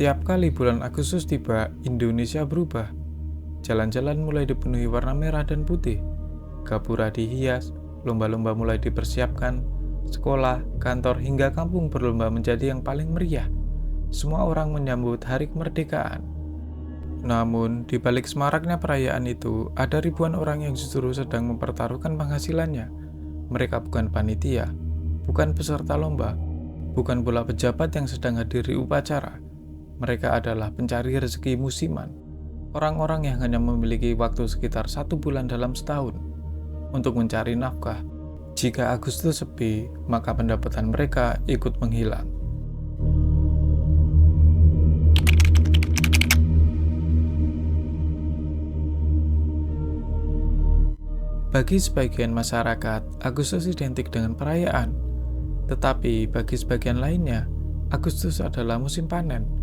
Setiap kali bulan Agustus tiba, Indonesia berubah. Jalan-jalan mulai dipenuhi warna merah dan putih. Gapura dihias, lomba-lomba mulai dipersiapkan. Sekolah, kantor, hingga kampung berlomba menjadi yang paling meriah. Semua orang menyambut hari kemerdekaan. Namun, di balik semaraknya perayaan itu, ada ribuan orang yang justru sedang mempertaruhkan penghasilannya. Mereka bukan panitia, bukan peserta lomba, bukan pula pejabat yang sedang hadir di upacara. Mereka adalah pencari rezeki musiman. Orang-orang yang hanya memiliki waktu sekitar 1 bulan dalam setahun untuk mencari nafkah. Jika Agustus sepi, maka pendapatan mereka ikut menghilang. Bagi sebagian masyarakat, Agustus identik dengan perayaan. Tetapi bagi sebagian lainnya, Agustus adalah musim panen.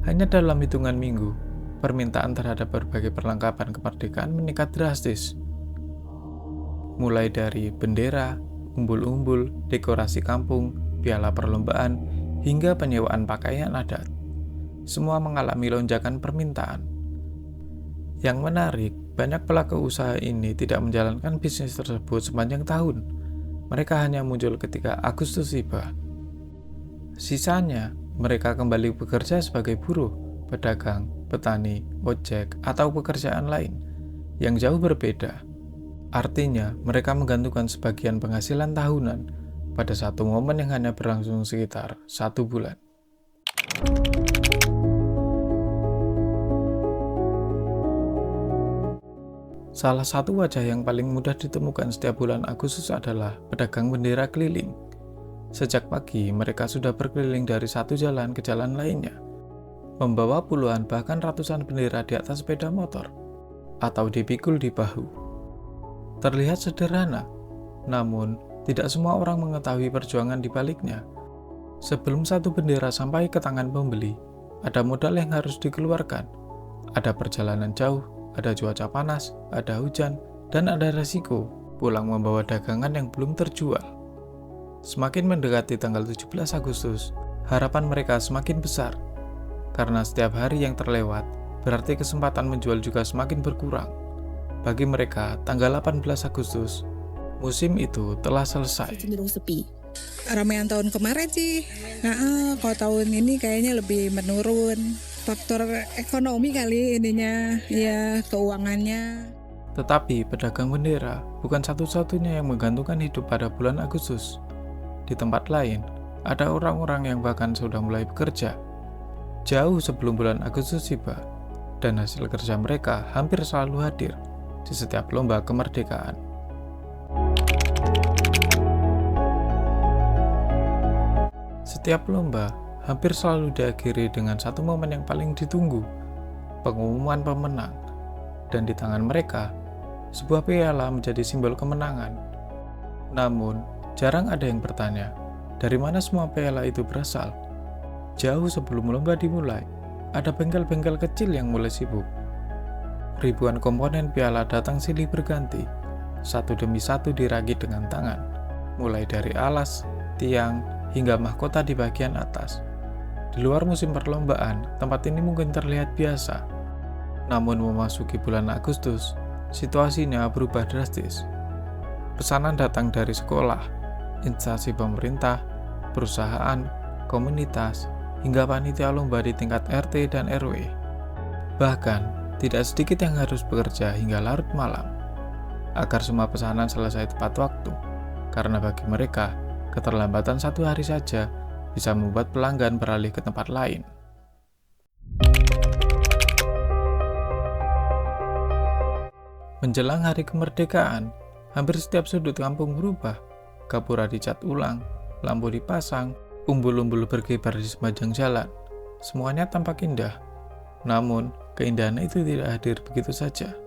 Hanya dalam hitungan minggu, permintaan terhadap berbagai perlengkapan kemerdekaan meningkat drastis. Mulai dari bendera, umbul-umbul, dekorasi kampung, piala perlombaan, hingga penyewaan pakaian adat. Semua mengalami lonjakan permintaan. Yang menarik, banyak pelaku usaha ini tidak menjalankan bisnis tersebut sepanjang tahun. Mereka hanya muncul ketika Agustus tiba. Sisanya, mereka kembali bekerja sebagai buruh, pedagang, petani, ojek, atau pekerjaan lain yang jauh berbeda. Artinya, mereka menggantungkan sebagian penghasilan tahunan pada satu momen yang hanya berlangsung sekitar 1 bulan. Salah satu wajah yang paling mudah ditemukan setiap bulan Agustus adalah pedagang bendera keliling. Sejak pagi, mereka sudah berkeliling dari satu jalan ke jalan lainnya, membawa puluhan bahkan ratusan bendera di atas sepeda motor, atau dipikul di bahu. Terlihat sederhana, namun tidak semua orang mengetahui perjuangan di baliknya. Sebelum satu bendera sampai ke tangan pembeli, ada modal yang harus dikeluarkan. Ada perjalanan jauh, ada cuaca panas, ada hujan, dan ada resiko pulang membawa dagangan yang belum terjual. Semakin mendekati tanggal 17 Agustus, harapan mereka semakin besar. Karena setiap hari yang terlewat, berarti kesempatan menjual juga semakin berkurang. Bagi mereka, tanggal 18 Agustus, musim itu telah selesai. Cenderung sepi. Ramaian tahun kemarin sih, kalau tahun ini kayaknya lebih menurun. Faktor ekonomi kali ininya, ya keuangannya. Tetapi pedagang bendera bukan satu-satunya yang menggantungkan hidup pada bulan Agustus. Di tempat lain, ada orang-orang yang bahkan sudah mulai bekerja jauh sebelum bulan Agustus tiba, dan hasil kerja mereka hampir selalu hadir di setiap lomba kemerdekaan. Setiap lomba hampir selalu diakhiri dengan satu momen yang paling ditunggu, pengumuman pemenang, dan di tangan mereka, sebuah piala menjadi simbol kemenangan. Namun, jarang ada yang bertanya, dari mana semua piala itu berasal? Jauh sebelum lomba dimulai, ada bengkel-bengkel kecil yang mulai sibuk. Ribuan komponen piala datang silih berganti, satu demi satu dirakit dengan tangan, mulai dari alas, tiang, hingga mahkota di bagian atas. Di luar musim perlombaan, tempat ini mungkin terlihat biasa. Namun memasuki bulan Agustus, situasinya berubah drastis. Pesanan datang dari sekolah, instansi pemerintah, perusahaan, komunitas, hingga panitia lomba di tingkat RT dan RW. Bahkan, tidak sedikit yang harus bekerja hingga larut malam, agar semua pesanan selesai tepat waktu, karena bagi mereka, keterlambatan 1 hari saja bisa membuat pelanggan beralih ke tempat lain. Menjelang hari kemerdekaan, hampir setiap sudut kampung berubah. Gapura dicat ulang, lampu dipasang, umbul-umbul berkibar di sepanjang jalan. Semuanya tampak indah. Namun, keindahan itu tidak hadir begitu saja.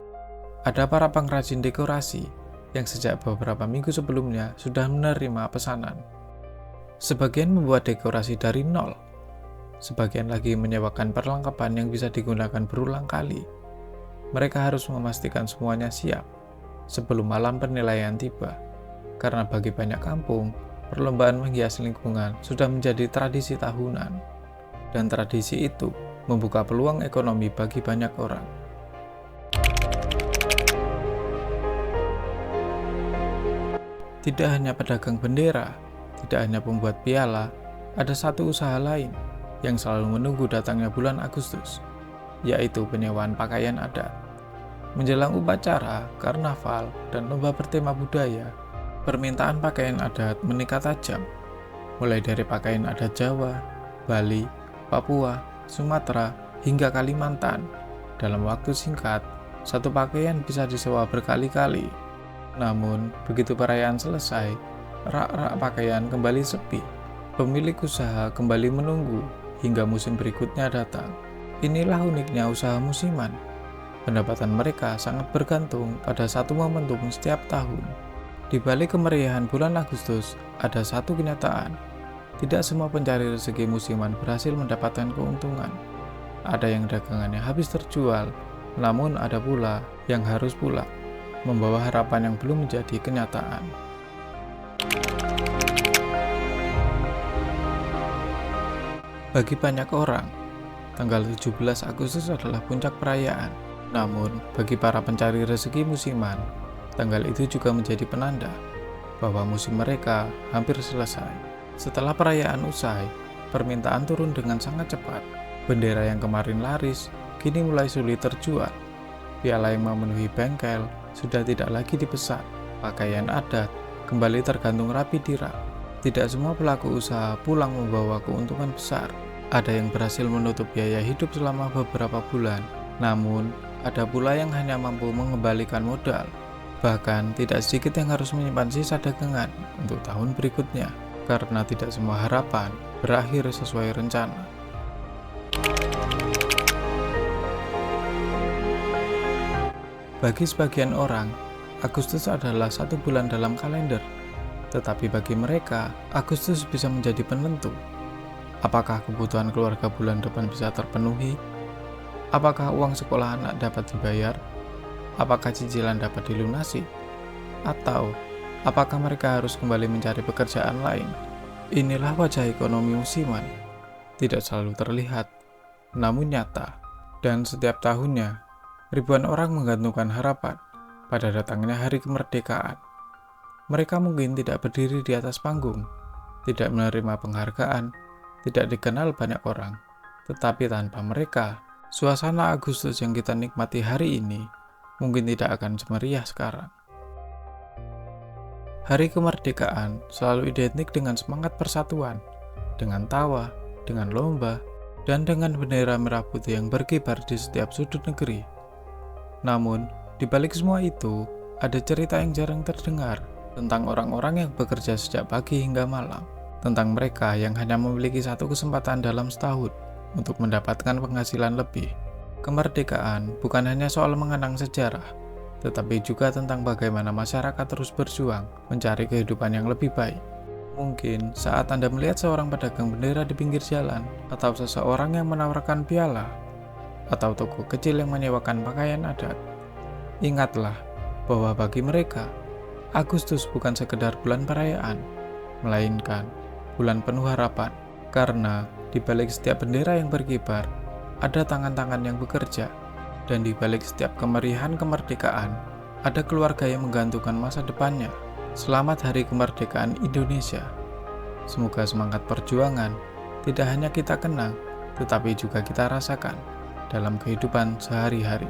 Ada para pengrajin dekorasi yang sejak beberapa minggu sebelumnya sudah menerima pesanan. Sebagian membuat dekorasi dari nol. Sebagian lagi menyewakan perlengkapan yang bisa digunakan berulang kali. Mereka harus memastikan semuanya siap sebelum malam penilaian tiba. Karena bagi banyak kampung, perlombaan menghias lingkungan sudah menjadi tradisi tahunan. Dan tradisi itu membuka peluang ekonomi bagi banyak orang. Tidak hanya pedagang bendera, tidak hanya pembuat piala, ada satu usaha lain yang selalu menunggu datangnya bulan Agustus, yaitu penyewaan pakaian adat. Menjelang upacara, karnaval, dan lomba bertema budaya, permintaan pakaian adat meningkat tajam, mulai dari pakaian adat Jawa, Bali, Papua, Sumatera, hingga Kalimantan. Dalam waktu singkat, satu pakaian bisa disewa berkali-kali. Namun, begitu perayaan selesai, rak-rak pakaian kembali sepi. Pemilik usaha kembali menunggu hingga musim berikutnya datang. Inilah uniknya usaha musiman. Pendapatan mereka sangat bergantung pada satu momentum setiap tahun. Di balik kemeriahan bulan Agustus, ada satu kenyataan. Tidak semua pencari rezeki musiman berhasil mendapatkan keuntungan. Ada yang dagangannya habis terjual, namun ada pula yang harus pulang, membawa harapan yang belum menjadi kenyataan. Bagi banyak orang, tanggal 17 Agustus adalah puncak perayaan. Namun, bagi para pencari rezeki musiman, tanggal itu juga menjadi penanda bahwa musim mereka hampir selesai. Setelah perayaan usai, permintaan turun dengan sangat cepat. Bendera yang kemarin laris, kini mulai sulit terjual. Piala yang memenuhi bengkel sudah tidak lagi dipesan. Pakaian adat kembali tergantung rapi di rak. Tidak semua pelaku usaha pulang membawa keuntungan besar. Ada yang berhasil menutup biaya hidup selama beberapa bulan, namun ada pula yang hanya mampu mengembalikan modal. Bahkan tidak sedikit yang harus menyimpan sisa dagangan untuk tahun berikutnya, karena tidak semua harapan berakhir sesuai rencana. Bagi sebagian orang, Agustus adalah satu bulan dalam kalender, tetapi bagi mereka, Agustus bisa menjadi penentu. Apakah kebutuhan keluarga bulan depan bisa terpenuhi? Apakah uang sekolah anak dapat dibayar? Apakah cicilan dapat dilunasi? Atau, apakah mereka harus kembali mencari pekerjaan lain? Inilah wajah ekonomi musiman. Tidak selalu terlihat, namun nyata. Dan setiap tahunnya, ribuan orang menggantungkan harapan pada datangnya hari kemerdekaan. Mereka mungkin tidak berdiri di atas panggung, tidak menerima penghargaan, tidak dikenal banyak orang, tetapi tanpa mereka, suasana Agustus yang kita nikmati hari ini mungkin tidak akan semeriah sekarang. Hari kemerdekaan selalu identik dengan semangat persatuan, dengan tawa, dengan lomba, dan dengan bendera merah putih yang berkibar di setiap sudut negeri. Namun, di balik semua itu, ada cerita yang jarang terdengar tentang orang-orang yang bekerja sejak pagi hingga malam, tentang mereka yang hanya memiliki satu kesempatan dalam setahun untuk mendapatkan penghasilan lebih. Kemerdekaan bukan hanya soal mengenang sejarah, tetapi juga tentang bagaimana masyarakat terus berjuang mencari kehidupan yang lebih baik. Mungkin saat Anda melihat seorang pedagang bendera di pinggir jalan, atau seseorang yang menawarkan piala, atau toko kecil yang menyewakan pakaian adat, ingatlah bahwa bagi mereka, Agustus bukan sekedar bulan perayaan, melainkan bulan penuh harapan. Karena di balik setiap bendera yang berkibar, ada tangan-tangan yang bekerja, dan di balik setiap kemeriahan kemerdekaan, ada keluarga yang menggantungkan masa depannya. Selamat Hari Kemerdekaan Indonesia. Semoga semangat perjuangan tidak hanya kita kenang, tetapi juga kita rasakan dalam kehidupan sehari-hari.